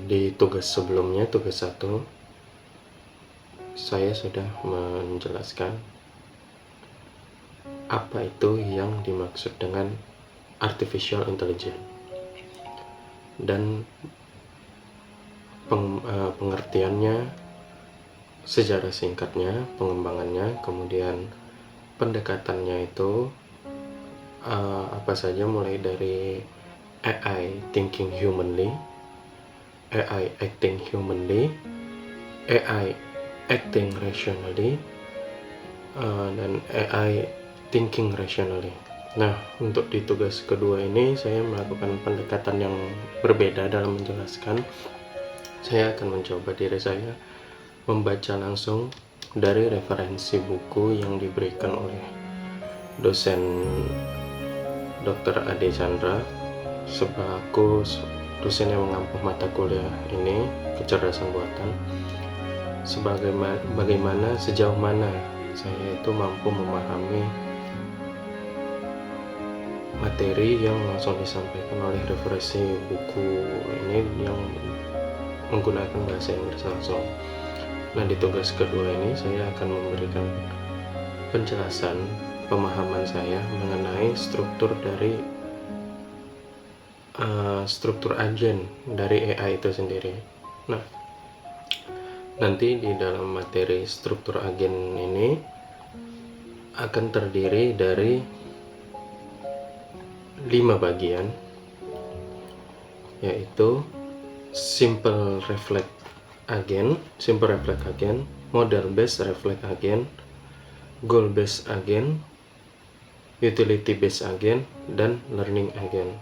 Di tugas sebelumnya, tugas 1, saya sudah menjelaskan apa itu yang dimaksud dengan artificial intelligence dan pengertiannya secara singkatnya, pengembangannya, kemudian pendekatannya itu apa saja, mulai dari AI thinking humanly, AI acting humanly, AI acting rationally, dan AI thinking rationally. Nah, untuk di tugas kedua ini saya melakukan pendekatan yang berbeda dalam menjelaskan. Saya akan mencoba diri saya membaca langsung dari referensi buku yang diberikan oleh dosen Dr. Ade Chandra selaku dosen yang mengampu mata kuliah ini, kecerdasan buatan, bagaimana sejauh mana saya itu mampu memahami materi yang langsung disampaikan oleh referensi buku ini yang menggunakan bahasa Inggris langsung. Nah, di tugas kedua ini saya akan memberikan penjelasan pemahaman saya mengenai struktur agen dari AI itu sendiri. Nah, nanti di dalam materi struktur agen ini akan terdiri dari 5 bagian, yaitu simple reflex agent, model based reflex agent, goal based agent, utility based agent, dan learning agent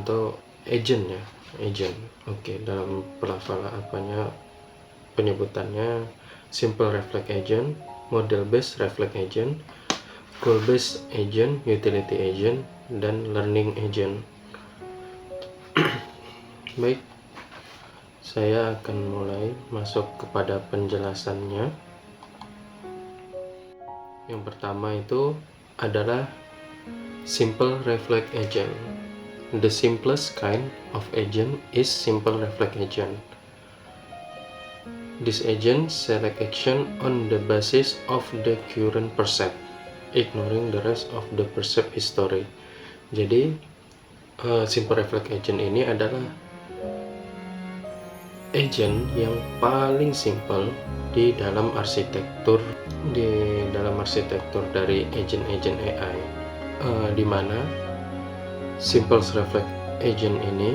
atau agent ya, agent. Oke, dalam pelafalan penyebutannya simple reflex agent, model based reflex agent, goal based agent, utility agent, dan learning agent. Baik, saya akan mulai masuk kepada penjelasannya. Yang pertama itu adalah simple reflex agent. The simplest kind of agent is simple reflex agent. This agent select action on the basis of the current percept, ignoring the rest of the percept history. Jadi simple reflex agent ini adalah agent yang paling simple di dalam arsitektur dari agent AI, di mana simple reflex agent ini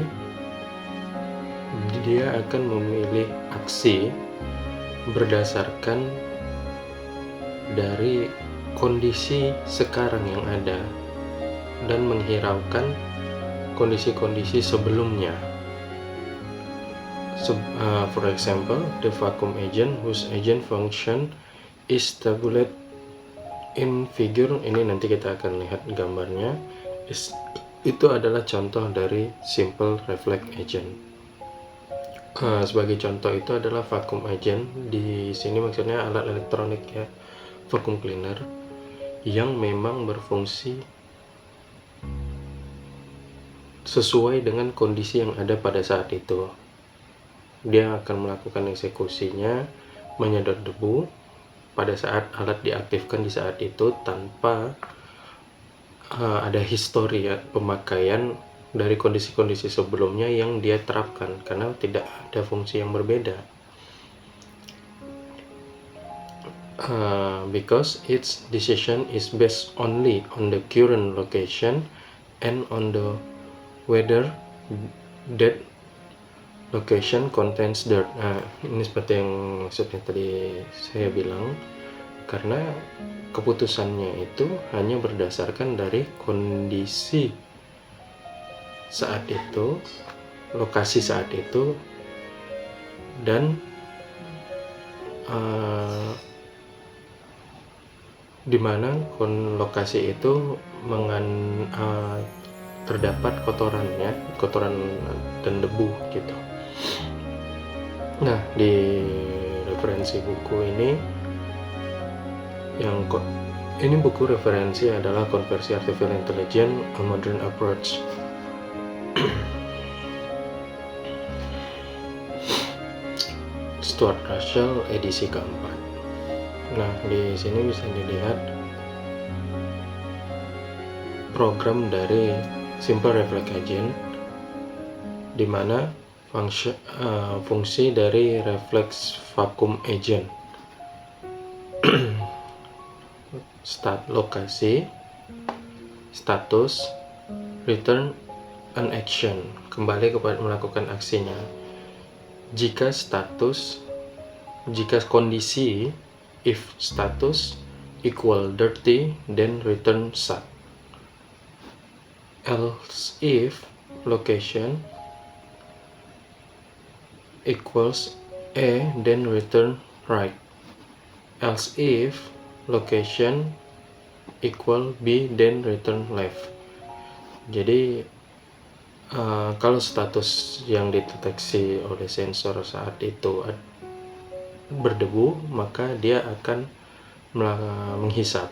dia akan memilih aksi berdasarkan dari kondisi sekarang yang ada dan menghiraukan kondisi-kondisi sebelumnya. For example, the vacuum agent whose agent function is tabulated in figure, ini nanti kita akan lihat gambarnya, itu adalah contoh dari simple reflex agent. Sebagai contoh itu adalah vacuum agent, di sini maksudnya alat elektronik ya, vacuum cleaner yang memang berfungsi sesuai dengan kondisi yang ada pada saat itu. Dia akan melakukan eksekusinya menyedot debu pada saat alat diaktifkan di saat itu tanpa ada histori ya, pemakaian dari kondisi-kondisi sebelumnya yang dia terapkan, karena tidak ada fungsi yang berbeda. Because its decision is based only on the current location and on the whether that location contains dirt. Nah, ini seperti yang maksudnya tadi saya bilang, karena keputusannya itu hanya berdasarkan dari kondisi saat itu, lokasi saat itu, dan di mana lokasi itu terdapat kotoran dan debu gitu. Nah, di referensi buku ini buku referensi adalah Konversi Artificial Intelligence: A Modern Approach. Stuart Russell edisi keempat. Nah, di sini bisa dilihat program dari Simple Reflex Agent, di mana fungsi dari Reflex Vacuum Agent. Start lokasi, status, return an action, kembali kepada melakukan aksinya. Jika kondisi if status equal dirty, then return sat. Else if location equals A, then return right. Else if location equal B, then return left. Jadi kalau status yang dideteksi oleh sensor saat itu berdebu, maka dia akan menghisap.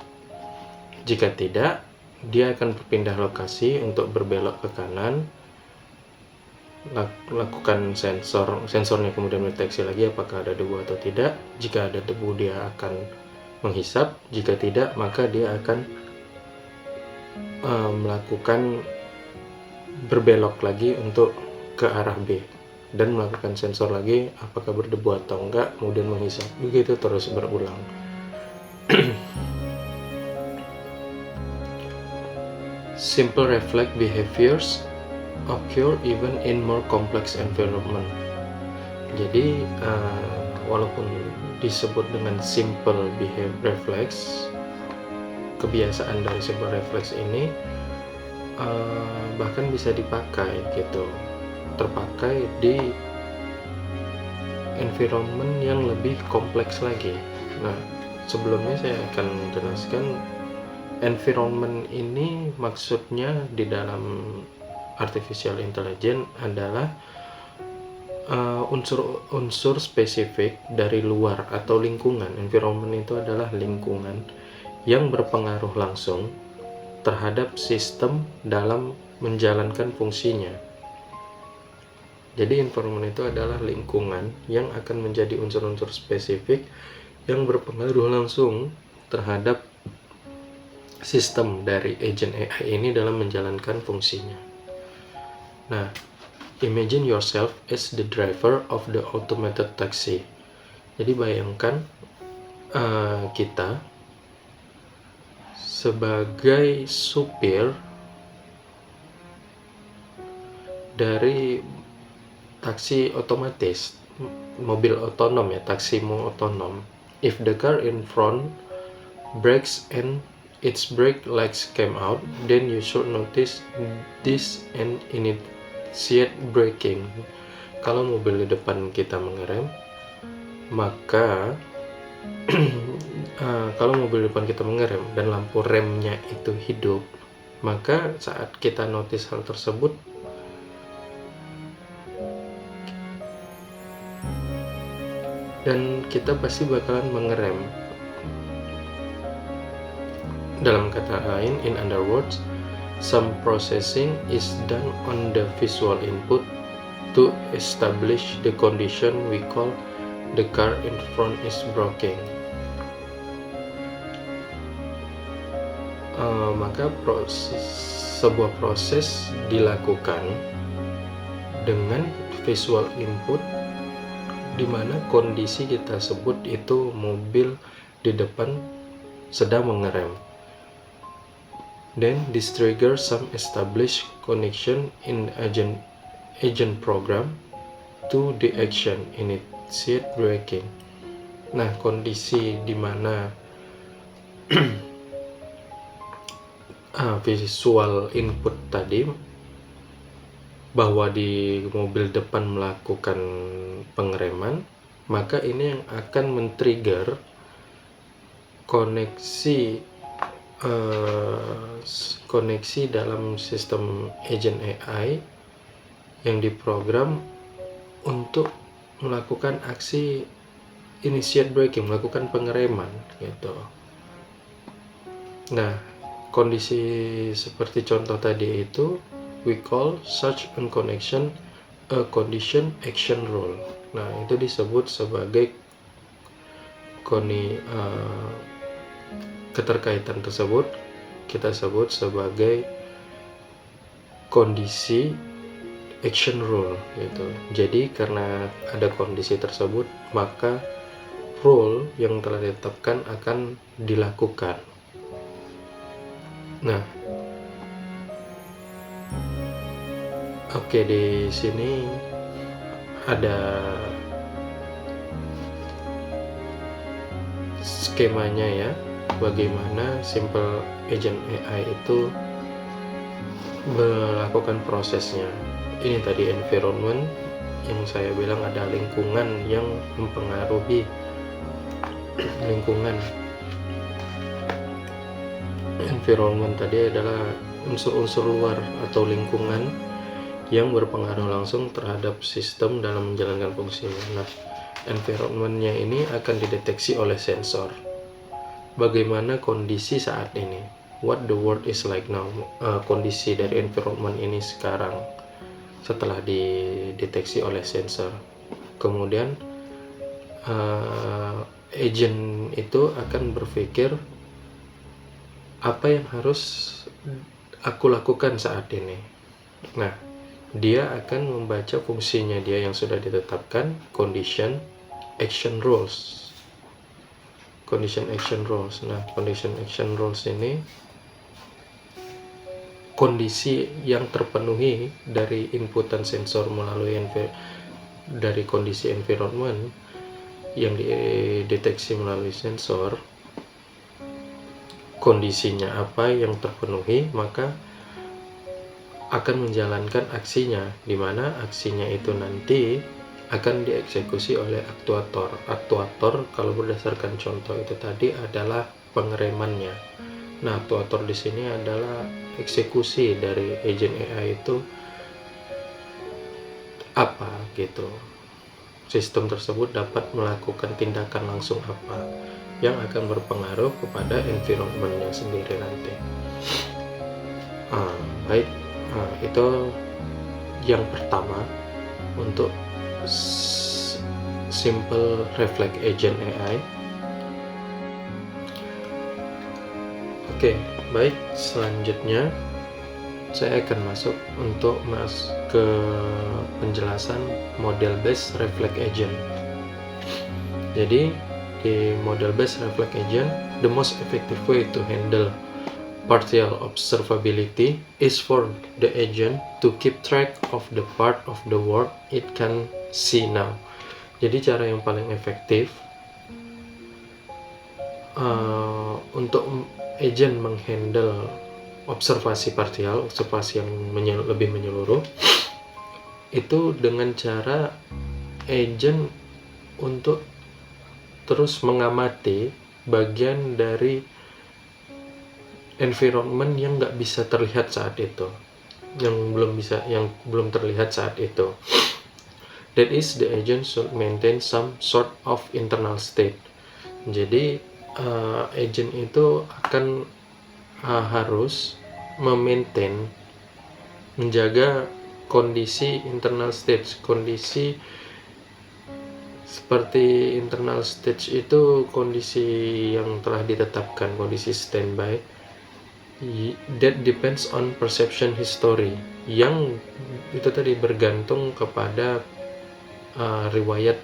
Jika tidak, dia akan berpindah lokasi untuk berbelok ke kanan, lakukan sensornya kemudian mendeteksi lagi apakah ada debu atau tidak. Jika ada debu, dia akan menghisap. Jika tidak, maka dia akan melakukan berbelok lagi untuk ke arah B dan melakukan sensor lagi apakah berdebu atau enggak, kemudian menghisap. Begitu terus berulang. Simple reflex behaviors occur even in more complex environment. Jadi walaupun disebut dengan simple behavior reflex, kebiasaan dari simple reflex ini bahkan bisa dipakai terpakai di environment yang lebih kompleks lagi. Nah, sebelumnya saya akan jelaskan environment ini maksudnya di dalam artificial intelligence adalah unsur spesifik dari luar atau lingkungan. Environment itu adalah lingkungan yang berpengaruh langsung terhadap sistem dalam menjalankan fungsinya. Jadi environment itu adalah lingkungan yang akan menjadi unsur-unsur spesifik yang berpengaruh langsung terhadap sistem dari agent AI ini dalam menjalankan fungsinya. Nah, imagine yourself as the driver of the automated taxi. Jadi bayangkan kita sebagai supir dari taksi otomatis, mobil otonom ya, taksimu otonom. If the car in front brakes and its brake lights came out, then you should notice this and initiate braking. Kalau mobil di depan kita mengerem, maka kalau mobil depan kita mengerem dan lampu remnya itu hidup, maka saat kita notice hal tersebut, dan kita pasti bakalan mengerem. Dalam kata lain, in other words, some processing is done on the visual input to establish the condition we call the car in front is braking. Maka sebuah proses dilakukan dengan visual input di mana kondisi kita sebut itu mobil di depan sedang mengerem. Then this triggers some established connection in agent program to the action initiate braking. Nah, kondisi di mana visual input tadi bahwa di mobil depan melakukan pengereman, maka ini yang akan men-trigger koneksi dalam sistem agent AI yang diprogram untuk melakukan aksi initiate braking, melakukan pengereman gitu. Nah, kondisi seperti contoh tadi itu we call such a connection a condition action rule. Nah, itu disebut sebagai keterkaitan tersebut kita sebut sebagai kondisi action rule gitu. Jadi karena ada kondisi tersebut, maka rule yang telah ditetapkan akan dilakukan. Nah, oke, di sini ada skemanya ya, bagaimana simple agent AI itu melakukan prosesnya. Ini tadi environment yang saya bilang, ada lingkungan yang mempengaruhi lingkungan. Environment tadi adalah unsur-unsur luar atau lingkungan yang berpengaruh langsung terhadap sistem dalam menjalankan fungsinya. Nah, environment-nya ini akan dideteksi oleh sensor. Bagaimana kondisi saat ini? What the world is like now? Kondisi dari environment ini sekarang setelah dideteksi oleh sensor. Kemudian agent itu akan berpikir, apa yang harus aku lakukan saat ini? Nah, dia akan membaca fungsinya dia yang sudah ditetapkan, condition action rules. Condition action rules. Nah, condition action rules ini kondisi yang terpenuhi dari inputan sensor melalui dari kondisi environment yang dideteksi melalui sensor. Kondisinya apa yang terpenuhi, maka akan menjalankan aksinya, di mana aksinya itu nanti akan dieksekusi oleh aktuator. Aktuator kalau berdasarkan contoh itu tadi adalah pengeremannya. Nah, aktuator di sini adalah eksekusi dari agent AI itu apa gitu. Sistem tersebut dapat melakukan tindakan langsung apa yang akan berpengaruh kepada environment-nya sendiri nanti. Baik, itu yang pertama untuk simple reflex agent AI. Oke, baik, selanjutnya saya akan masuk ke penjelasan model based reflex agent. Jadi di model based reflex agent, the most effective way to handle partial observability is for the agent to keep track of the part of the world it can see now. Jadi cara yang paling efektif untuk agent menghandle observasi parsial, observasi yang lebih menyeluruh, itu dengan cara agent untuk terus mengamati bagian dari environment yang nggak bisa terlihat saat itu, yang belum terlihat saat itu. That is, the agent should maintain some sort of internal state. Jadi agent itu akan harus menjaga kondisi internal state. Kondisi seperti internal state itu kondisi yang telah ditetapkan, kondisi standby, that depends on perception history, yang itu tadi bergantung kepada riwayat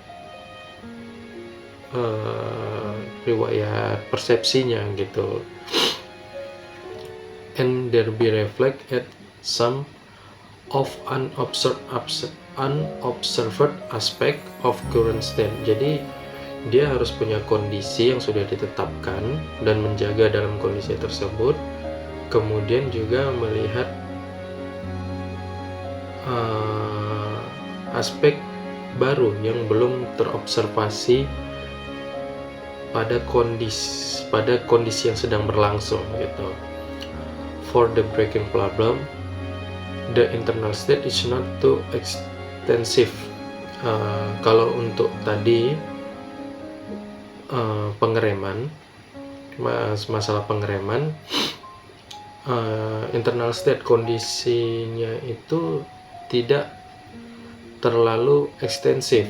persepsinya gitu. And there be reflect at some of unobserved aspect of current state. Jadi dia harus punya kondisi yang sudah ditetapkan dan menjaga dalam kondisi tersebut, kemudian juga melihat aspek baru yang belum terobservasi pada kondisi yang sedang berlangsung gitu. For the breaking problem, the internal state is not too extensive. Kalau untuk tadi pengereman, masalah pengereman, internal state kondisinya itu tidak terlalu ekstensif.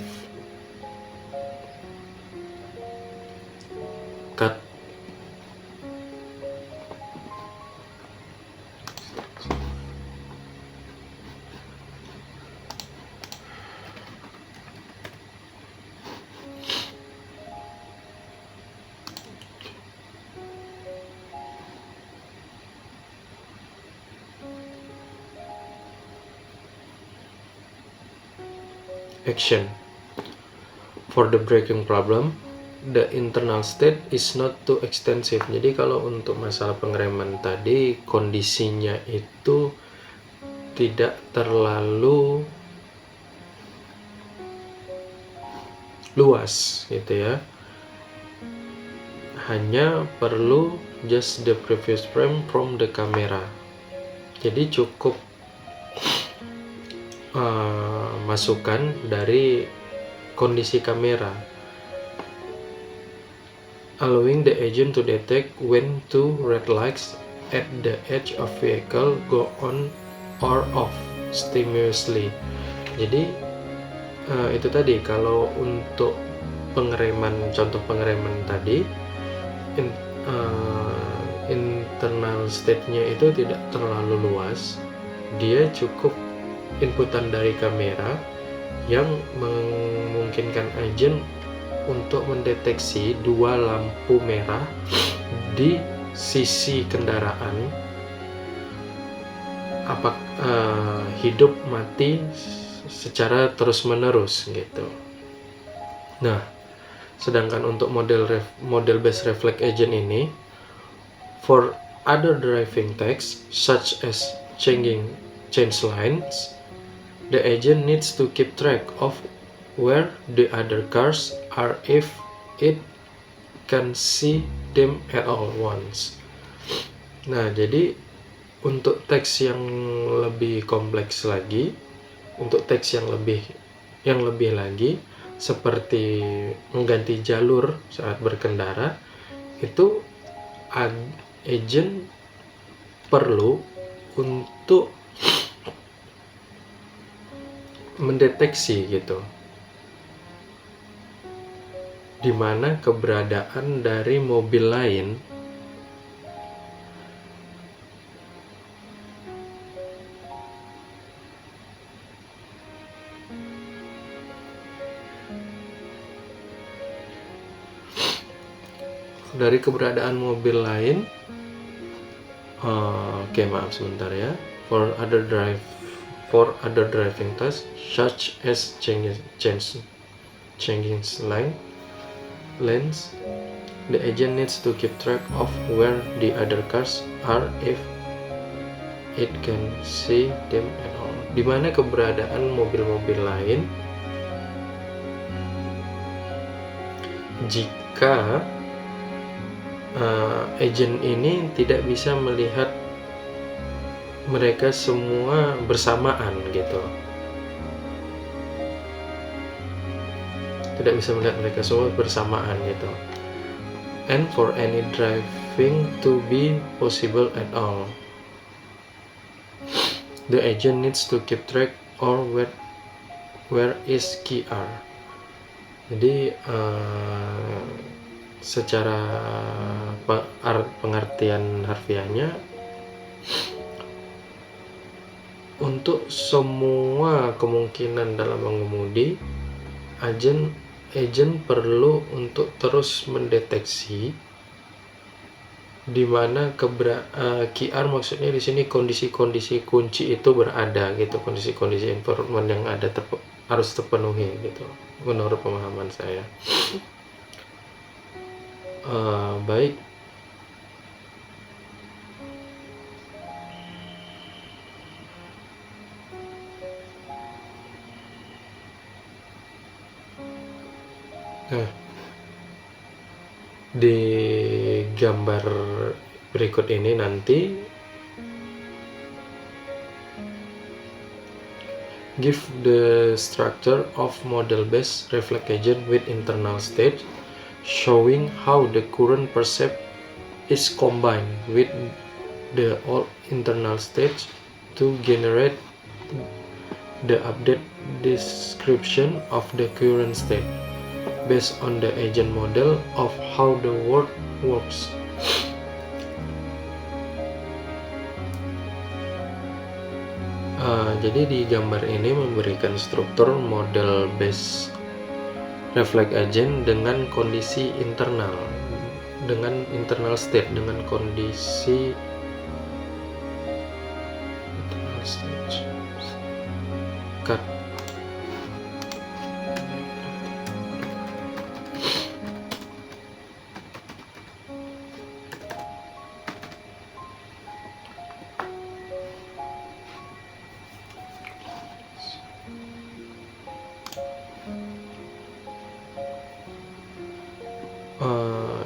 Cut. Action. For the breaking problem, the internal state is not too extensive. Jadi kalau untuk masalah pengereman tadi, kondisinya itu tidak terlalu luas gitu ya. Hanya perlu just the previous frame from the camera. Jadi cukup masukan dari kondisi kamera, allowing the agent to detect when two red lights at the edge of vehicle go on or off simultaneously. Jadi itu tadi, kalau untuk pengereman, contoh pengereman tadi, internal state-nya itu tidak terlalu luas, dia cukup inputan dari kamera yang memungkinkan agent untuk mendeteksi dua lampu merah di sisi kendaraan, hidup mati secara terus-menerus gitu. Nah, sedangkan untuk model base reflex agent ini, for other driving tasks such as changing change lines, the agent needs to keep track of where the other cars are if it can see them at all once. Nah, jadi untuk teks yang lebih kompleks lagi, untuk teks yang lebih lagi, seperti mengganti jalur saat berkendara, itu agent perlu untuk mendeteksi gitu, di mana keberadaan dari mobil lain maaf sebentar ya. For other driving tasks such as changing lanes, the agent needs to keep track of where the other cars are if it can see them at all. Di mana keberadaan mobil-mobil lain jika agent ini tidak bisa melihat mereka semua bersamaan gitu. Tidak bisa melihat mereka semua bersamaan gitu. And for any driving to be possible at all, the agent needs to keep track or where is QR. Jadi secara pengertian harfiahnya, untuk semua kemungkinan dalam mengemudi, agent perlu untuk terus mendeteksi di mana QR, maksudnya di sini kondisi-kondisi kunci itu berada gitu, kondisi-kondisi informasi yang ada harus terpenuhi gitu, menurut pemahaman saya. Baik. Nah, di gambar berikut ini nanti give the structure of model-based reflex agent with internal state, showing how the current percept is combined with the old internal state to generate the update description of the current state based on the agent model of how the world works. Jadi di gambar ini memberikan struktur model base reflect agent dengan kondisi internal, dengan internal state, dengan kondisi internal state. Cut.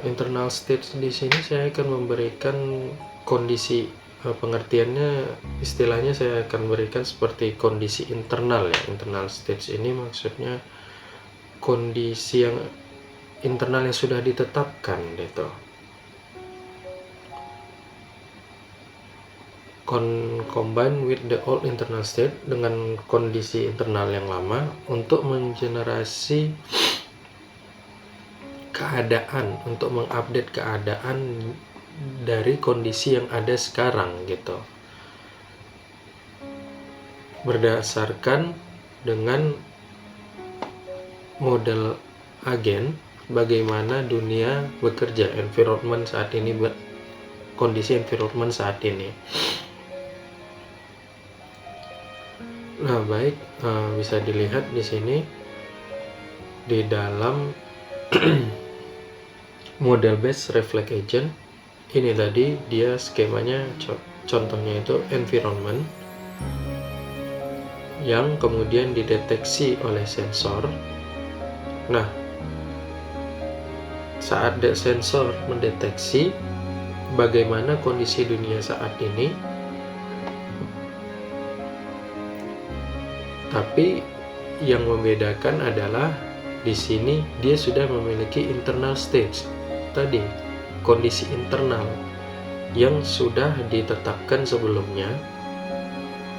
Internal state di sini saya akan memberikan kondisi pengertiannya, istilahnya saya akan berikan seperti kondisi internal ya. Internal state ini maksudnya kondisi yang internal yang sudah ditetapkan gitu. Combine with the old internal state, dengan kondisi internal yang lama untuk mengenerasi keadaan, untuk mengupdate keadaan dari kondisi yang ada sekarang gitu, berdasarkan dengan model agen bagaimana dunia bekerja, environment saat ini, kondisi environment saat ini. Nah baik, bisa dilihat di sini di dalam model base reflect agent ini tadi, dia skemanya contohnya itu environment yang kemudian dideteksi oleh sensor. Nah, saat sensor mendeteksi bagaimana kondisi dunia saat ini, tapi yang membedakan adalah di sini dia sudah memiliki internal state tadi, kondisi internal yang sudah ditetapkan sebelumnya.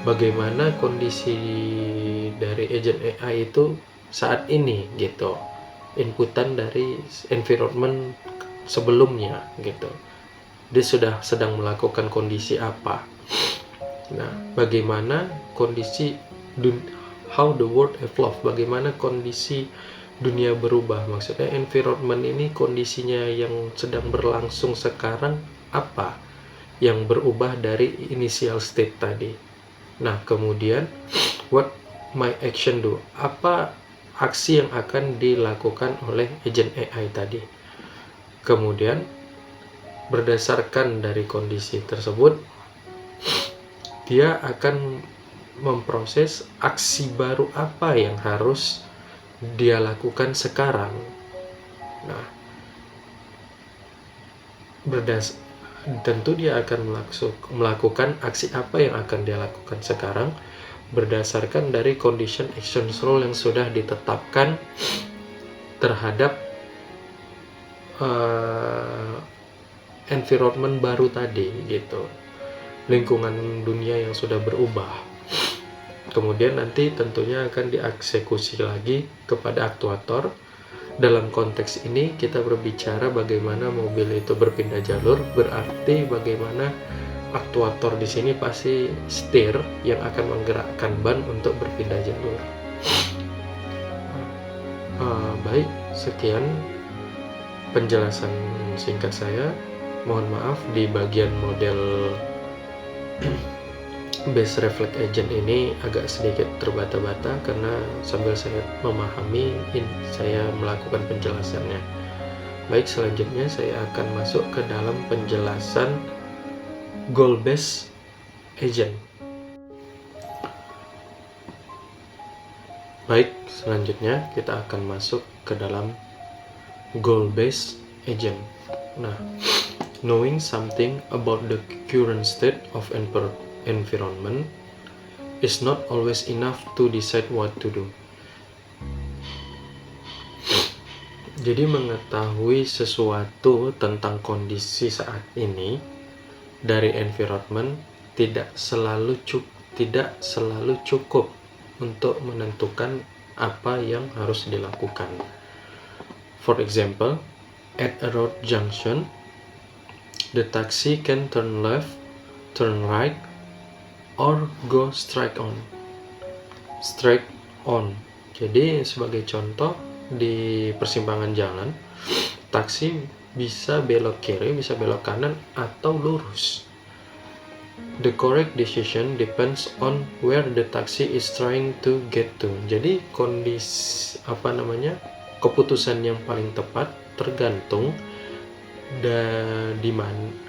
Bagaimana kondisi dari agent AI itu saat ini gitu, inputan dari environment sebelumnya gitu, dia sudah sedang melakukan kondisi apa. Nah, bagaimana kondisi how the world evolve, bagaimana kondisi dunia berubah, maksudnya environment ini kondisinya yang sedang berlangsung sekarang apa yang berubah dari initial state tadi. Nah kemudian what my action do, apa aksi yang akan dilakukan oleh agent AI tadi. Kemudian berdasarkan dari kondisi tersebut dia akan memproses aksi baru apa yang harus dia lakukan sekarang. Nah, tentu dia akan melakukan aksi apa yang akan dia lakukan sekarang berdasarkan dari condition action rule yang sudah ditetapkan terhadap environment baru tadi gitu, lingkungan dunia yang sudah berubah. Kemudian nanti tentunya akan dieksekusi lagi kepada aktuator. Dalam konteks ini kita berbicara bagaimana mobil itu berpindah jalur, berarti bagaimana aktuator di sini pasti setir yang akan menggerakkan ban untuk berpindah jalur. Baik, sekian penjelasan singkat saya. Mohon maaf di bagian model base reflect agent ini agak sedikit terbata-bata karena sambil saya memahami saya melakukan penjelasannya. Baik, selanjutnya saya akan masuk ke dalam penjelasan goal based agent. Baik, selanjutnya kita akan masuk ke dalam goal based agent. Nah, knowing something about the current state of environment is not always enough to decide what to do. Jadi mengetahui sesuatu tentang kondisi saat ini dari environment tidak selalu cukup untuk menentukan apa yang harus dilakukan. For example, at a road junction, the taxi can turn left, turn right, or go straight on. Jadi sebagai contoh, di persimpangan jalan, taksi bisa belok kiri, bisa belok kanan, atau lurus. The correct decision depends on where the taxi is trying to get to. Jadi keputusan yang paling tepat tergantung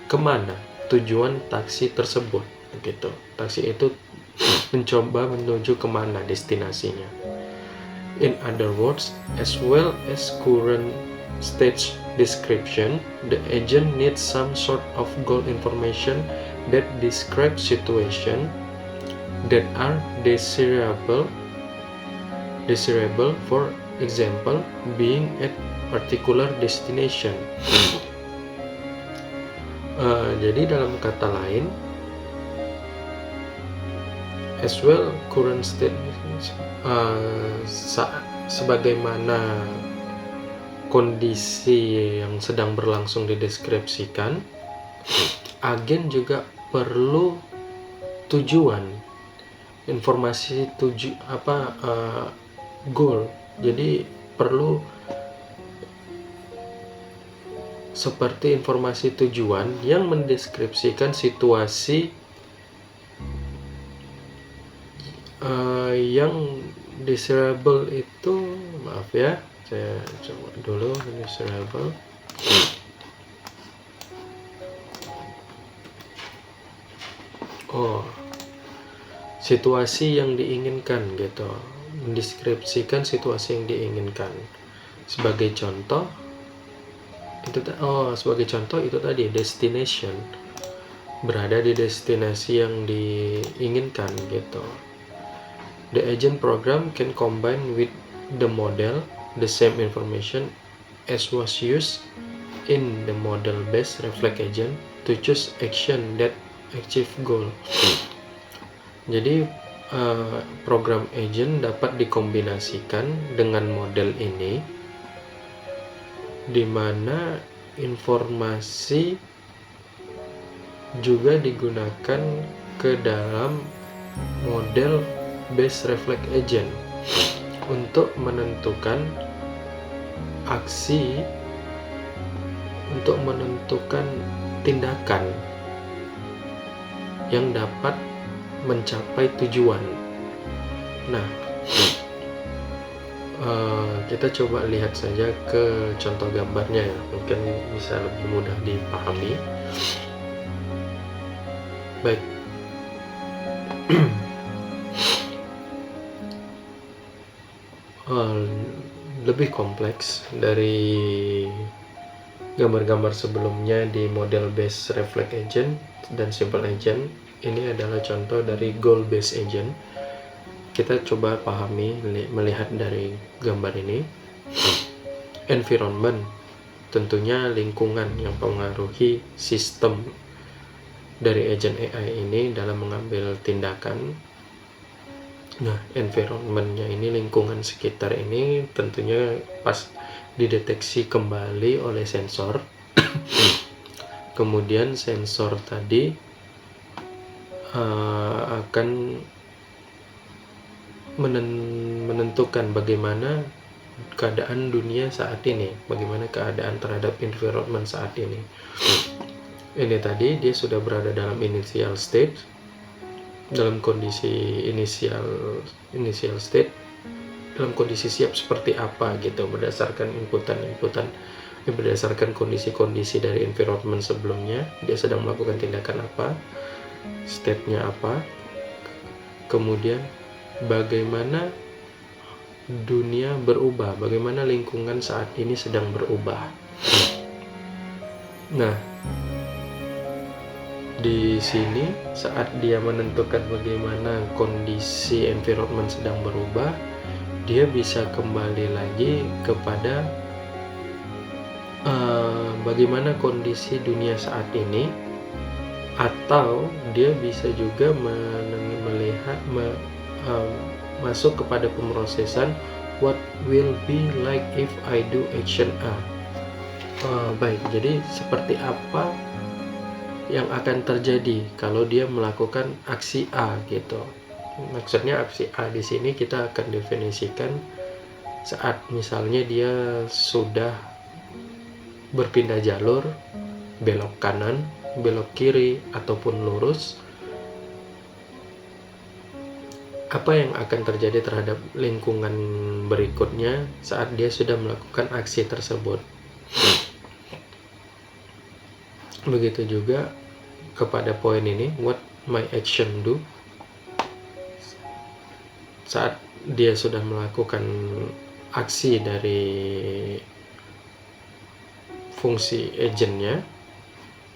kemana tujuan taksi tersebut, gitu. Taksi itu mencoba menuju kemana destinasinya. In other words, as well as current stage description, the agent needs some sort of goal information that describe situation that are desirable, for example, being at particular destination. Jadi dalam kata lain, as well current state, sebagaimana kondisi yang sedang berlangsung dideskripsikan, agen juga perlu tujuan, informasi goal. Jadi perlu seperti informasi tujuan yang mendeskripsikan situasi yang desirable itu, maaf ya, saya coba dulu desirable. Situasi yang diinginkan, gitu, mendeskripsikan situasi yang diinginkan. Sebagai contoh itu tadi destination, berada di destinasi yang diinginkan, gitu. The agent program can combine with the model the same information as was used in the model-based reflex agent to choose action that achieve goal. Jadi program agent dapat dikombinasikan dengan model ini, di mana informasi juga digunakan ke dalam model based reflex agent untuk menentukan aksi, untuk menentukan tindakan yang dapat mencapai tujuan. Nah, kita coba lihat saja ke contoh gambarnya ya, mungkin bisa lebih mudah dipahami. Baik. Lebih kompleks dari gambar-gambar sebelumnya di model based reflex agent dan simple agent. Ini adalah contoh dari goal based agent. Kita coba pahami, melihat dari gambar ini. Environment, tentunya lingkungan yang mempengaruhi sistem dari agent AI ini dalam mengambil tindakan. Nah, environment-nya ini, lingkungan sekitar ini tentunya pas dideteksi kembali oleh sensor. Kemudian sensor tadi akan menentukan bagaimana keadaan dunia saat ini, bagaimana keadaan terhadap environment saat ini. Ini tadi dia sudah berada dalam initial state, dalam kondisi initial state, dalam kondisi siap seperti apa, gitu, berdasarkan inputan berdasarkan kondisi-kondisi dari environment sebelumnya. Dia sedang melakukan tindakan apa, state-nya apa, kemudian bagaimana dunia berubah, bagaimana lingkungan saat ini sedang berubah. Nah, di sini saat dia menentukan bagaimana kondisi environment sedang berubah, dia bisa kembali lagi kepada bagaimana kondisi dunia saat ini, atau dia bisa juga melihat masuk kepada pemrosesan what will be like if I do action A. Baik, jadi seperti apa yang akan terjadi kalau dia melakukan aksi A gitu. Maksudnya aksi A di sini kita akan definisikan saat misalnya dia sudah berpindah jalur, belok kanan, belok kiri, ataupun lurus. Apa yang akan terjadi terhadap lingkungan berikutnya saat dia sudah melakukan aksi tersebut. Begitu juga kepada poin ini, what my action do, saat dia sudah melakukan aksi dari fungsi agentnya,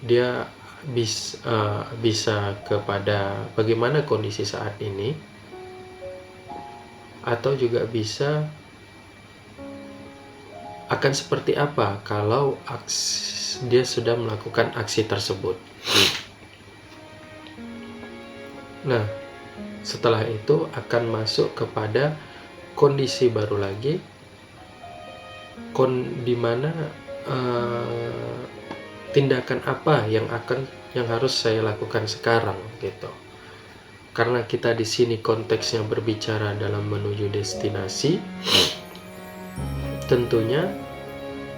dia bisa kepada bagaimana kondisi saat ini, atau juga bisa akan seperti apa kalau dia sudah melakukan aksi tersebut. Nah, setelah itu akan masuk kepada kondisi baru lagi, di mana tindakan apa yang harus saya lakukan sekarang gitu. Karena kita di sini konteksnya berbicara dalam menuju destinasi, tentunya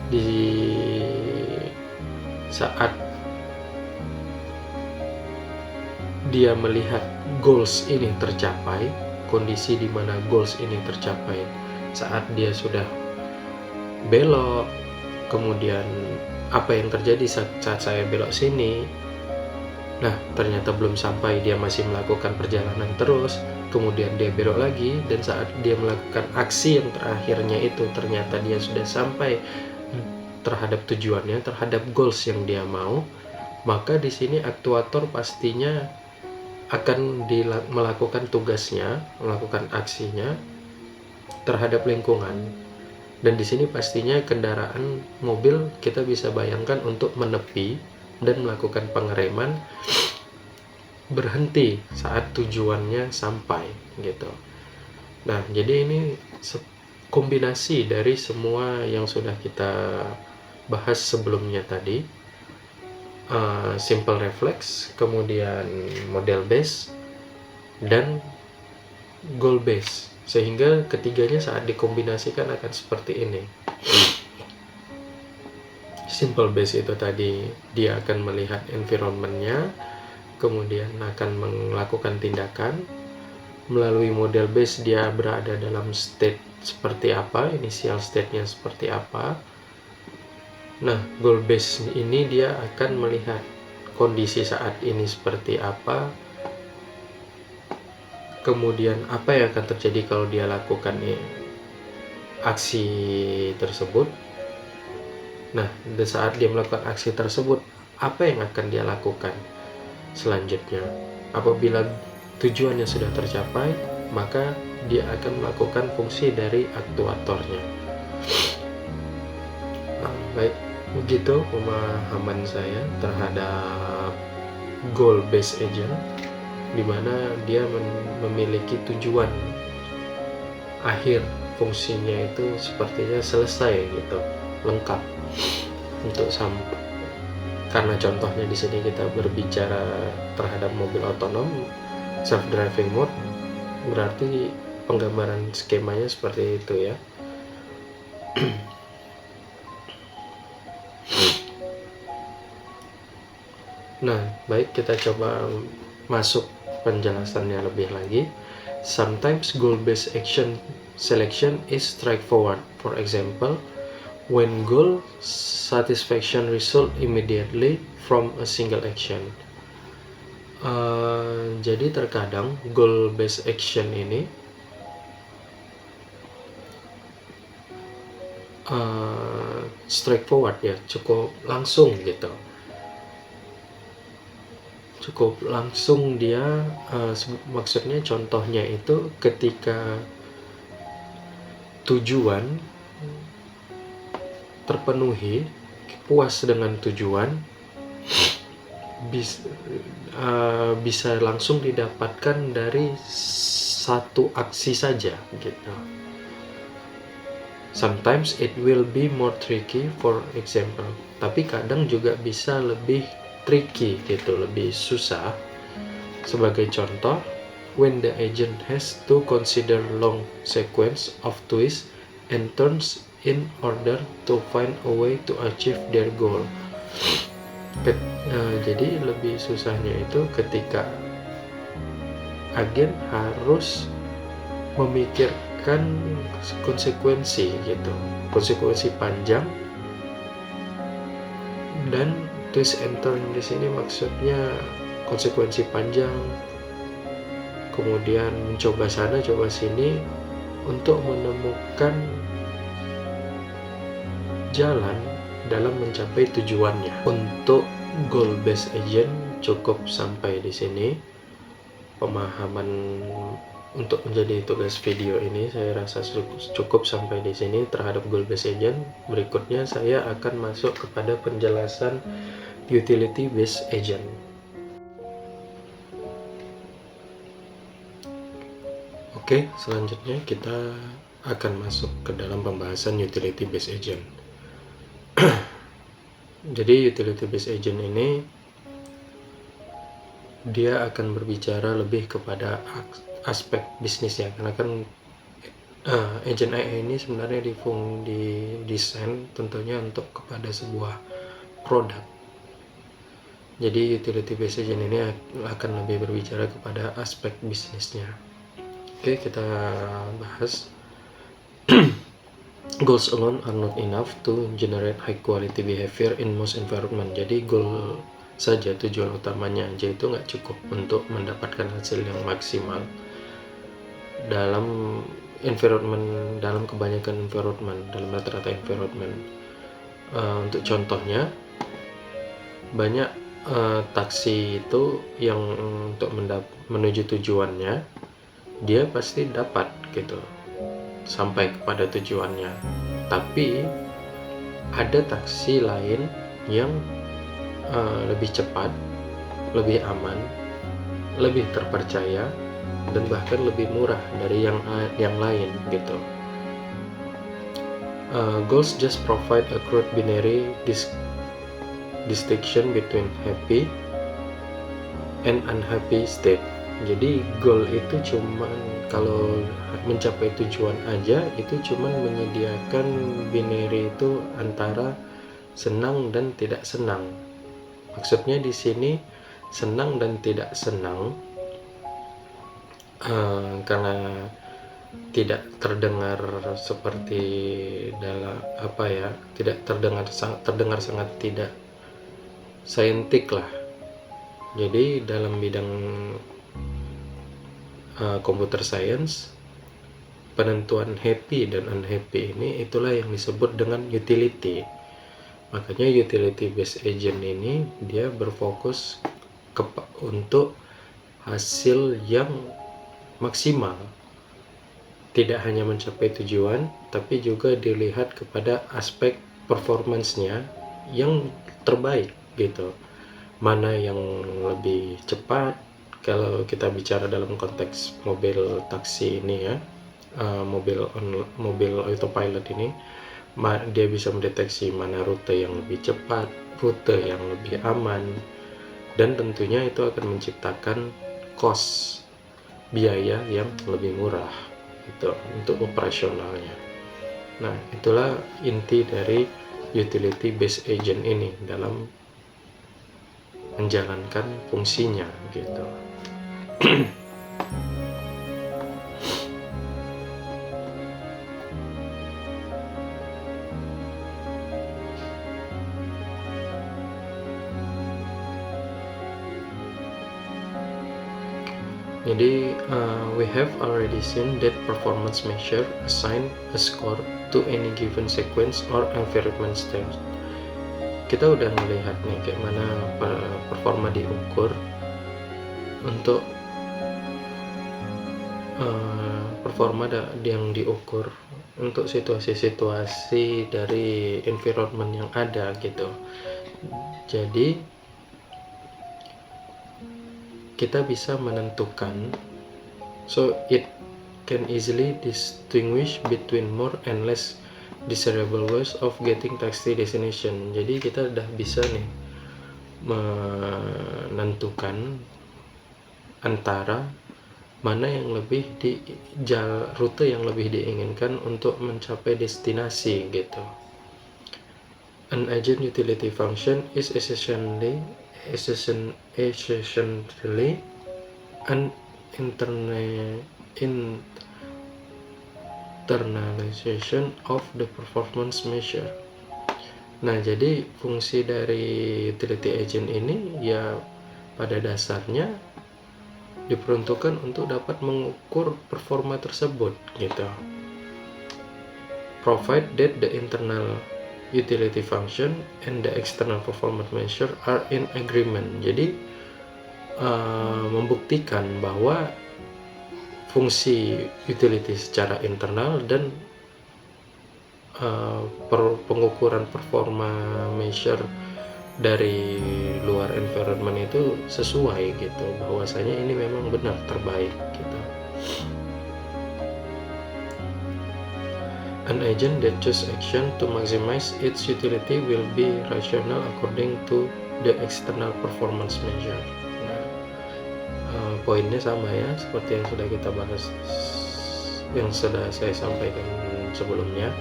di saat dia melihat goals ini tercapai, kondisi di mana goals ini tercapai saat dia sudah belok, kemudian apa yang terjadi saat saya belok sini. Nah, ternyata belum sampai, dia masih melakukan perjalanan terus, kemudian dia belok lagi, dan saat dia melakukan aksi yang terakhirnya itu ternyata dia sudah sampai terhadap tujuannya, terhadap goals yang dia mau. Maka di sini aktuator pastinya akan melakukan tugasnya, melakukan aksinya terhadap lingkungan. Dan di sini pastinya kendaraan mobil kita bisa bayangkan untuk menepi dan melakukan pengereman, berhenti saat tujuannya sampai gitu. Nah, jadi ini kombinasi dari semua yang sudah kita bahas sebelumnya tadi, simple reflex, kemudian model base, dan goal base, sehingga ketiganya saat dikombinasikan akan seperti ini. Simple base itu tadi dia akan melihat environment-nya, kemudian akan melakukan tindakan. Melalui model base dia berada dalam state seperti apa, initial state-nya seperti apa. Nah, goal base ini dia akan melihat kondisi saat ini seperti apa, kemudian apa yang akan terjadi kalau dia lakukan aksi tersebut. Nah, di saat dia melakukan aksi tersebut, apa yang akan dia lakukan selanjutnya? Apabila tujuannya sudah tercapai, maka dia akan melakukan fungsi dari aktuatornya. Nah, baik, begitu pemahaman saya terhadap goal based agent, di mana dia memiliki tujuan akhir, fungsinya itu sepertinya selesai gitu, lengkap untuk sampai. Karena contohnya di sini kita berbicara terhadap mobil otonom self driving mode, berarti penggambaran skemanya seperti itu ya. Nah, baik, kita coba masuk penjelasannya lebih lagi. Sometimes goal-based action selection is straightforward. For example, when goal satisfaction result immediately from a single action. Jadi terkadang goal-based action ini straightforward ya, cukup langsung gitu. Cukup langsung dia, maksudnya contohnya itu ketika tujuan terpenuhi, puas dengan tujuan, bisa langsung didapatkan dari satu aksi saja gitu. Sometimes it will be more tricky, for example. Tapi kadang juga bisa lebih tricky gitu, lebih susah. Sebagai contoh, when the agent has to consider long sequence of twists and turns in order to find a way to achieve their goal. Jadi lebih susahnya itu ketika agen harus memikirkan konsekuensi gitu, konsekuensi panjang, dan twist and turn di sini maksudnya konsekuensi panjang, kemudian mencoba sana coba sini untuk menemukan jalan dalam mencapai tujuannya. Untuk goal based agent cukup sampai di sini. Pemahaman untuk menjadi tugas video ini saya rasa cukup sampai di sini terhadap goal based agent. Berikutnya saya akan masuk kepada penjelasan utility based agent. Oke, selanjutnya kita akan masuk ke dalam pembahasan utility based agent. Jadi utility based agent ini dia akan berbicara lebih kepada aspek bisnis ya, karena kan agent AI ini sebenarnya didesain tentunya untuk kepada sebuah produk. Jadi utility based agent ini akan lebih berbicara kepada aspek bisnisnya. Oke, kita bahas. Goals alone are not enough to generate high quality behavior in most environment. Jadi goal saja, tujuan utamanya aja itu nggak cukup untuk mendapatkan hasil yang maksimal dalam environment, dalam kebanyakan environment, dalam rata-rata environment. Untuk contohnya, banyak taksi itu yang untuk menuju tujuannya dia pasti dapat gitu sampai kepada tujuannya, tapi ada taksi lain yang lebih cepat, lebih aman, lebih terpercaya, dan bahkan lebih murah dari yang lain gitu. Goals just provide a crude binary distinction between happy and unhappy state. Jadi goal itu cuman kalau mencapai tujuan aja itu cuman menyediakan binary itu antara senang dan tidak senang. Maksudnya di sini senang dan tidak senang karena tidak terdengar seperti dalam tidak terdengar sangat tidak saintik lah. Jadi dalam bidang computer science, penentuan happy dan unhappy ini itulah yang disebut dengan utility. Makanya utility based agent ini dia berfokus untuk hasil yang maksimal, tidak hanya mencapai tujuan tapi juga dilihat kepada aspek performance-nya yang terbaik gitu. Mana yang lebih cepat, kalau kita bicara dalam konteks mobil taksi ini ya, mobil autopilot ini, dia bisa mendeteksi mana rute yang lebih cepat, rute yang lebih aman, dan tentunya itu akan menciptakan cost, biaya yang lebih murah itu untuk operasionalnya. Nah, itulah inti dari utility based agent ini dalam menjalankan fungsinya gitu. Jadi we have already seen that performance measure assign a score to any given sequence or environment state. Kita udah melihat nih kayak mana performa diukur untuk performa yang diukur untuk situasi-situasi dari environment yang ada gitu. Jadi kita bisa menentukan, so it can easily distinguish between more and less desirable ways of getting taxi destination. Jadi kita udah bisa nih menentukan antara mana yang lebih rute yang lebih diinginkan untuk mencapai destinasi gitu. An agent utility function is essentially an internalization of the performance measure. Nah, jadi fungsi dari utility agent ini ya pada dasarnya diperuntukkan untuk dapat mengukur performa tersebut gitu. Provide that the internal utility function and the external performance measure are in agreement. Jadi membuktikan bahwa fungsi utility secara internal dan pengukuran performa measure dari luar environment itu sesuai gitu, bahwasanya ini memang benar terbaik gitu. An agent that choose action to maximize its utility will be rational according to the external performance measure. Nah, poinnya sama ya seperti yang sudah kita bahas, yang sudah saya sampaikan sebelumnya.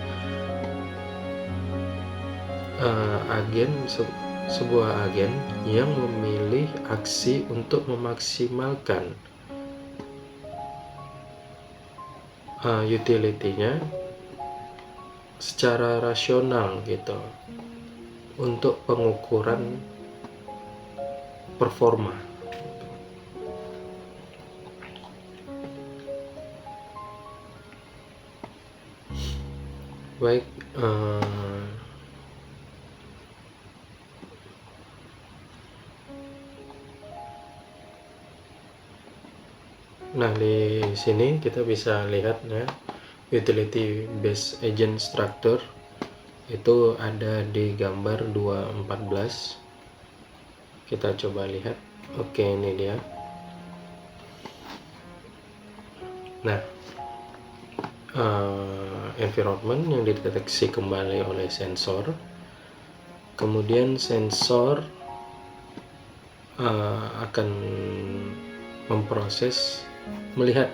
Sebuah agen yang memilih aksi untuk memaksimalkan utility-nya secara rasional gitu untuk pengukuran performa. Baik, nah di sini kita bisa lihat ya, utility based agent structure itu ada di gambar 2.14. Kita coba lihat. Oke, ini dia. Nah, environment yang dideteksi kembali oleh sensor, kemudian sensor akan memproses, melihat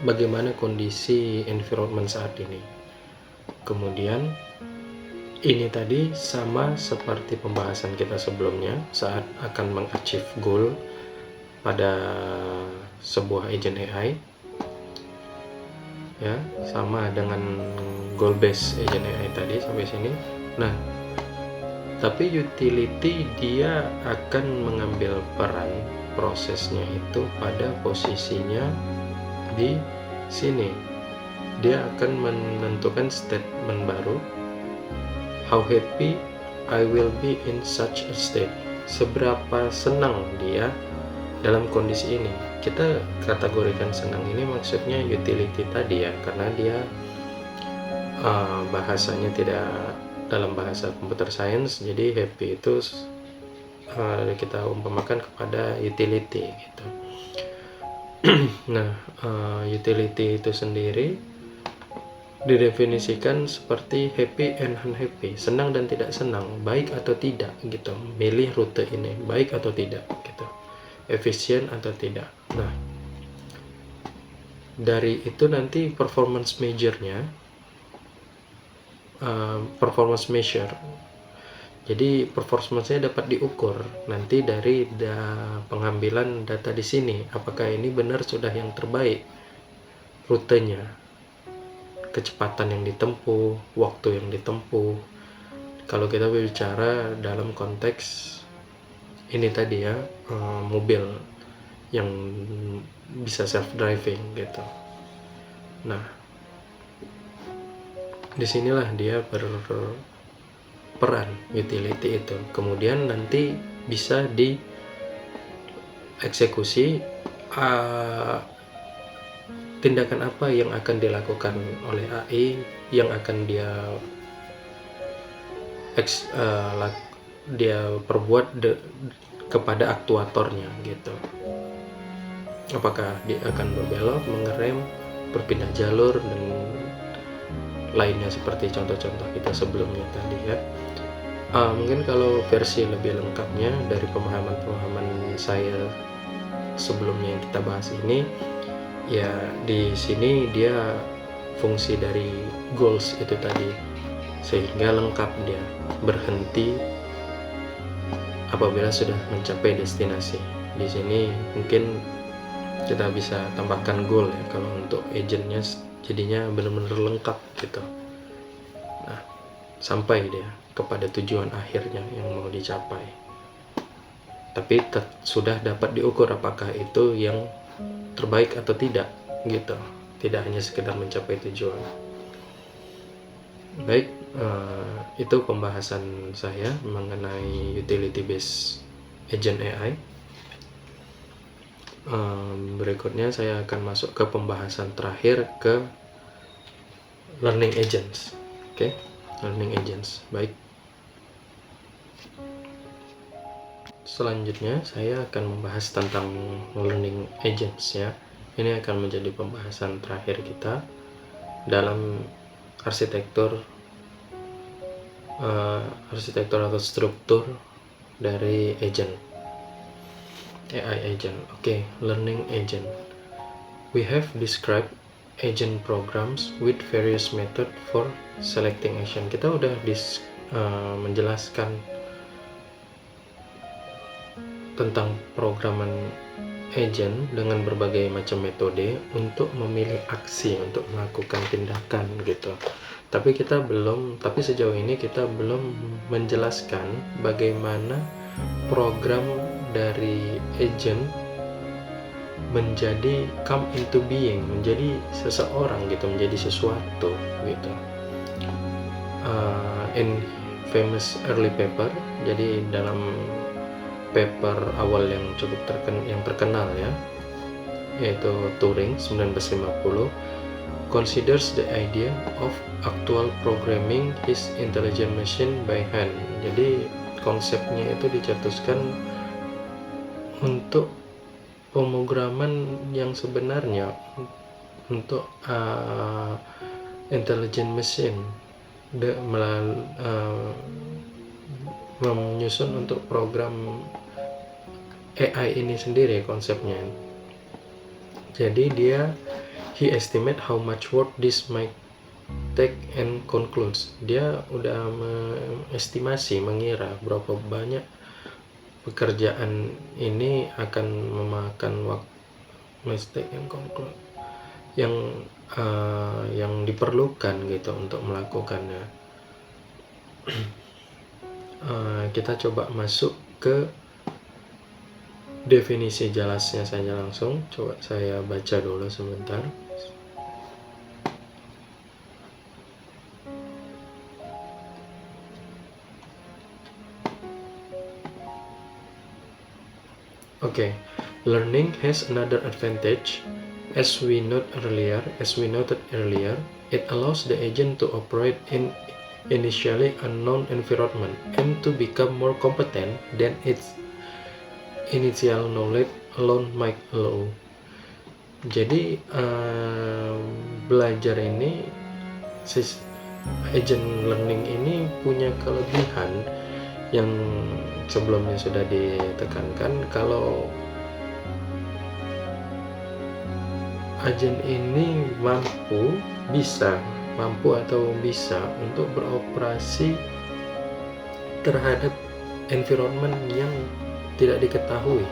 bagaimana kondisi environment saat ini. Kemudian ini tadi sama seperti pembahasan kita sebelumnya saat akan mengachieve goal pada sebuah agent AI ya, sama dengan goal based agent AI tadi sampai sini. Nah, tapi utility dia akan mengambil peran prosesnya itu pada posisinya di sini. Dia akan menentukan statement baru, how happy I will be in such a state. Seberapa senang dia dalam kondisi ini. Kita kategorikan senang ini maksudnya utility tadi ya, karena dia bahasanya tidak dalam bahasa computer science, jadi happy itu kita umpamakan kepada utility gitu. Nah, utility itu sendiri didefinisikan seperti happy and unhappy, senang dan tidak senang, baik atau tidak gitu, milih rute ini baik atau tidak gitu, efisien atau tidak. Nah, dari itu nanti performance measure-nya, performance measure, jadi performance-nya dapat diukur nanti dari pengambilan data di sini, apakah ini benar sudah yang terbaik rutenya, kecepatan yang ditempuh, waktu yang ditempuh. Kalau kita berbicara dalam konteks ini tadi ya, mobil yang bisa self driving gitu. Nah, disinilah dia berperan utility itu. Kemudian nanti bisa dieksekusi tindakan apa yang akan dilakukan oleh AI, yang akan dia perbuat kepada aktuatornya gitu. apakah dia akan berbelok, mengerem, berpindah jalur, dan lainnya seperti contoh-contoh kita sebelumnya tadi ya. Mungkin kalau versi lebih lengkapnya dari pemahaman saya sebelumnya yang kita bahas ini, ya di sini dia fungsi dari goals itu tadi, sehingga lengkap dia berhenti apabila sudah mencapai destinasi. Di sini mungkin kita bisa tambahkan goal ya, kalau untuk agentnya jadinya benar-benar lengkap gitu. Nah, sampai dia kepada tujuan akhirnya yang mau dicapai, tapi sudah dapat diukur apakah itu yang terbaik atau tidak gitu, tidak hanya sekedar mencapai tujuan. Baik, itu pembahasan saya mengenai utility based agent AI. Berikutnya saya akan masuk ke pembahasan terakhir, ke learning agents. Oke, learning agents. Baik, selanjutnya saya akan membahas tentang learning agents ya. Ini akan menjadi pembahasan terakhir kita dalam arsitektur atau struktur dari agent, AI agent. Oke, learning agent. We have described agent programs with various method for selecting action. Kita udah menjelaskan tentang programan agent dengan berbagai macam metode untuk memilih aksi, untuk melakukan tindakan gitu. Tapi sejauh ini kita belum menjelaskan bagaimana program dari agent menjadi come into being, menjadi seseorang gitu, menjadi sesuatu gitu. In famous early paper, jadi dalam paper awal yang cukup terkenal ya, yaitu Turing 1950, considers the idea of actual programming his intelligent machine by hand. Jadi konsepnya itu dicetuskan untuk pemrograman yang sebenarnya untuk intelligent machine, menyusun untuk program AI ini sendiri konsepnya. Jadi he estimate how much work this might take and concludes. Dia udah mengestimasi, mengira berapa banyak pekerjaan ini akan memakan waktu, mistake and conclude, yang diperlukan gitu untuk melakukannya. Kita coba masuk ke definisi jelasnya saja langsung. Coba saya baca dulu sebentar. Okay, learning has another advantage. As we noted earlier, it allows the agent to operate in initially unknown environment and to become more competent than its initial knowledge alone might allow. Jadi belajar ini, agent learning ini punya kelebihan yang sebelumnya sudah ditekankan, kalau agent ini bisa untuk beroperasi terhadap environment yang tidak diketahui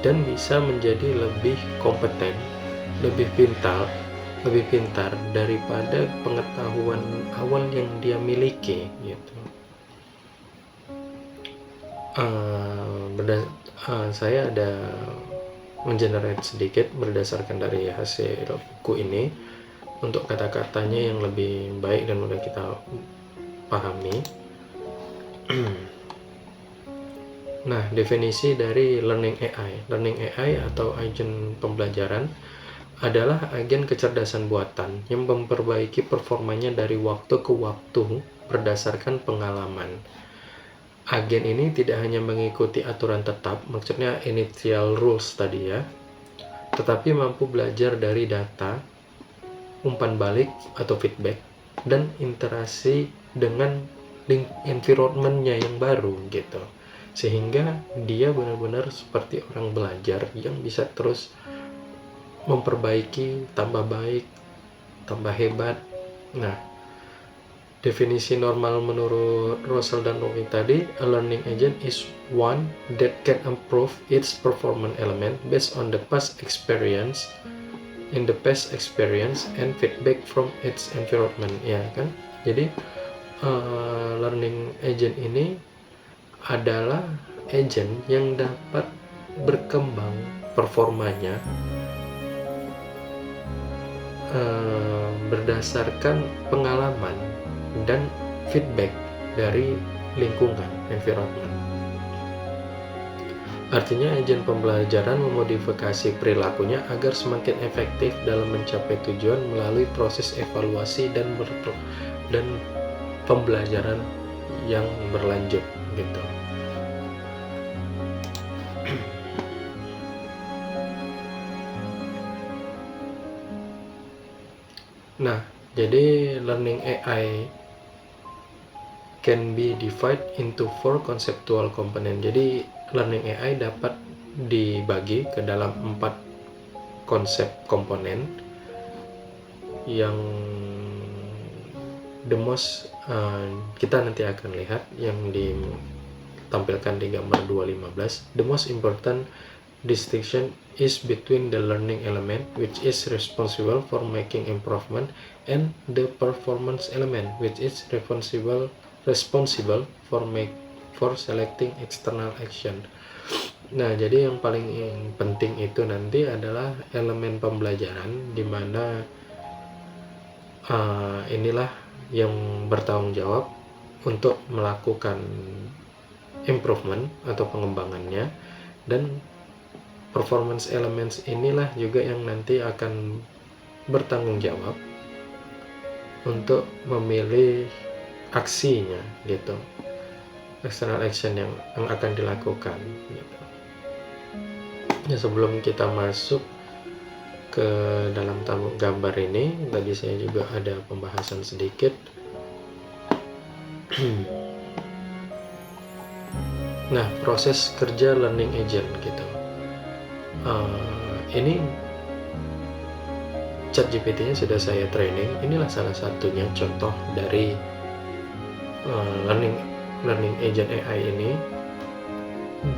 dan bisa menjadi lebih kompeten, lebih pintar daripada pengetahuan awal yang dia miliki gitu. Saya ada mengenerate sedikit berdasarkan dari hasil buku ini untuk kata-katanya yang lebih baik dan mudah kita pahami. Nah, definisi dari learning AI atau agen pembelajaran adalah agen kecerdasan buatan yang memperbaiki performanya dari waktu ke waktu berdasarkan pengalaman. agen ini tidak hanya mengikuti aturan tetap, maksudnya initial rules tadi ya, tetapi mampu belajar dari data, umpan balik atau feedback, dan interaksi dengan environment-nya yang baru gitu. Sehingga dia benar-benar seperti orang belajar yang bisa terus memperbaiki, tambah baik, tambah hebat. Nah, definisi normal menurut Russell dan Rowe tadi, a learning agent is one that can improve its performance element based on the past experience, and feedback from its environment, ya kan? Jadi learning agent ini adalah agent yang dapat berkembang performanya berdasarkan pengalaman dan feedback dari lingkungan, environment. Artinya agen pembelajaran memodifikasi perilakunya agar semakin efektif dalam mencapai tujuan melalui proses evaluasi dan pembelajaran yang berlanjut gitu. Nah, jadi learning AI can be divided into 4 conceptual component. Jadi learning AI dapat dibagi ke dalam 4 konsep komponen yang the most kita nanti akan lihat yang ditampilkan di gambar 215. The most important distinction is between the learning element, which is responsible for making improvement, and the performance element, which is responsible for selecting external action. Nah, jadi yang paling penting itu nanti adalah elemen pembelajaran, di mana inilah yang bertanggung jawab untuk melakukan improvement atau pengembangannya, dan performance elements inilah juga yang nanti akan bertanggung jawab untuk memilih aksinya gitu, external action yang akan dilakukan gitu. Ya, sebelum kita masuk ke dalam gambar ini, tadi saya juga ada pembahasan sedikit. Nah, proses kerja learning agent gitu. Ini ChatGPT-nya sudah saya training. Inilah salah satunya contoh dari learning agent AI ini.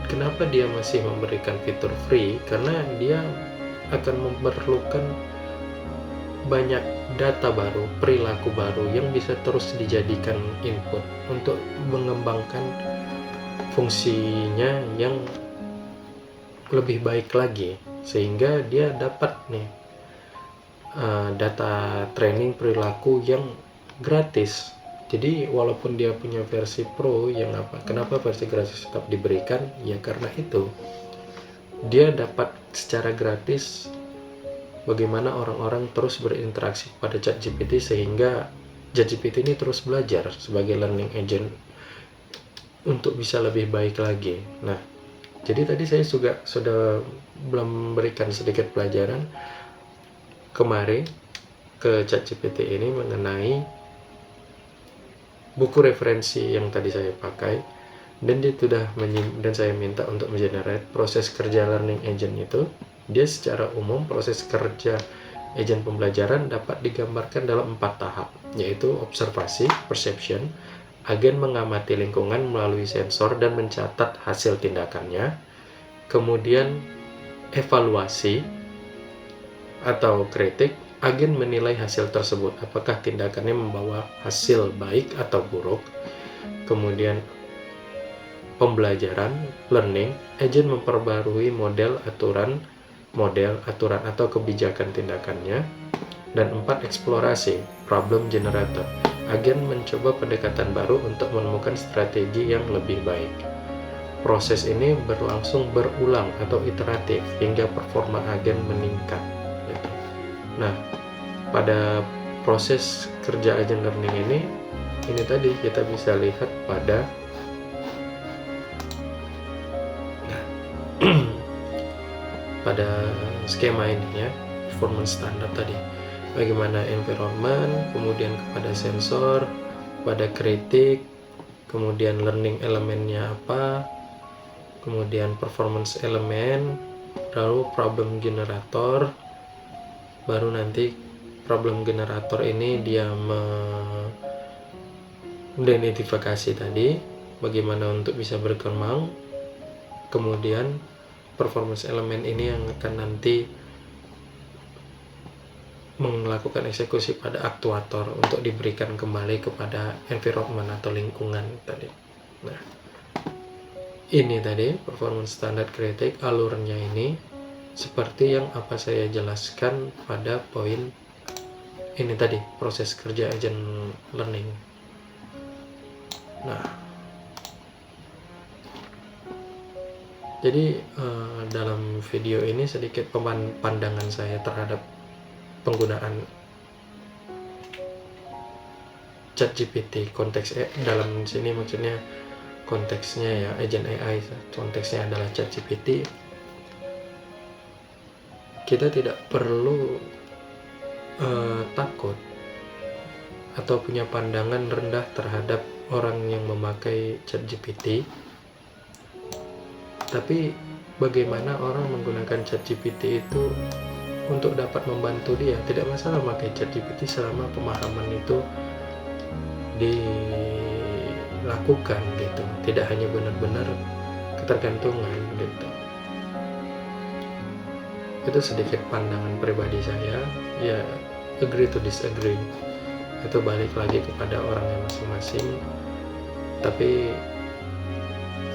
Kenapa dia masih memberikan fitur free? Karena dia akan memerlukan banyak data baru, perilaku baru yang bisa terus dijadikan input untuk mengembangkan fungsinya yang lebih baik lagi, sehingga dia dapat nih data training perilaku yang gratis. Jadi walaupun dia punya versi pro, kenapa versi gratis tetap diberikan? Ya karena itu dia dapat secara gratis bagaimana orang-orang terus berinteraksi pada ChatGPT, sehingga ChatGPT ini terus belajar sebagai learning agent untuk bisa lebih baik lagi. Nah, jadi tadi saya juga sudah memberikan sedikit pelajaran kemarin ke ChatGPT ini mengenai buku referensi yang tadi saya pakai, dan dia sudah dan saya minta untuk mengenerate proses kerja learning agent itu. Dia secara umum proses kerja agent pembelajaran dapat digambarkan dalam 4 tahap, yaitu observasi, perception, agen mengamati lingkungan melalui sensor dan mencatat hasil tindakannya, kemudian evaluasi atau kritik, agen menilai hasil tersebut, apakah tindakannya membawa hasil baik atau buruk. Kemudian pembelajaran, learning, agen memperbarui model aturan atau kebijakan tindakannya. Dan 4, eksplorasi, problem generator, agen mencoba pendekatan baru untuk menemukan strategi yang lebih baik. Proses ini berlangsung berulang atau iteratif hingga performa agen meningkat gitu. Nah, pada proses kerja agent learning ini tadi kita bisa lihat pada pada skema ini ya, performance standar tadi. Bagaimana environment, kemudian kepada sensor, pada kritik, kemudian learning elemennya apa, kemudian performance elemen, lalu problem generator, baru nanti problem generator ini dia mengidentifikasi tadi bagaimana untuk bisa berkembang, kemudian performance elemen ini yang akan nanti melakukan eksekusi pada aktuator untuk diberikan kembali kepada environment atau lingkungan tadi. Nah, ini tadi performance standard kritik, alurnya ini seperti yang apa saya jelaskan pada poin ini tadi, proses kerja agent learning. Nah, jadi dalam video ini sedikit pandangan saya terhadap penggunaan ChatGPT. Konteks dalam sini maksudnya konteksnya ya agent AI, konteksnya adalah ChatGPT. Kita tidak perlu takut atau punya pandangan rendah terhadap orang yang memakai ChatGPT. Tapi bagaimana orang menggunakan ChatGPT itu untuk dapat membantu dia. Tidak masalah memakai ChatGPT selama pemahaman itu dilakukan gitu, tidak hanya benar-benar ketergantungan gitu. Itu sedikit pandangan pribadi saya, ya agree to disagree, itu balik lagi kepada orangnya masing-masing. Tapi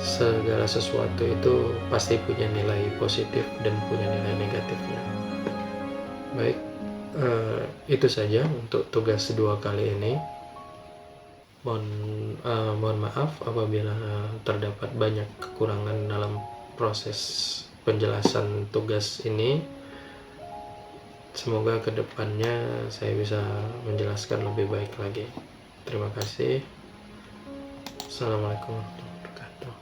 segala sesuatu itu pasti punya nilai positif dan punya nilai negatifnya. Baik, itu saja untuk tugas 2 kali ini. Mohon maaf apabila terdapat banyak kekurangan dalam proses penjelasan tugas ini. Semoga kedepannya saya bisa menjelaskan lebih baik lagi. Terima kasih. Assalamualaikum warahmatullahi wabarakatuh.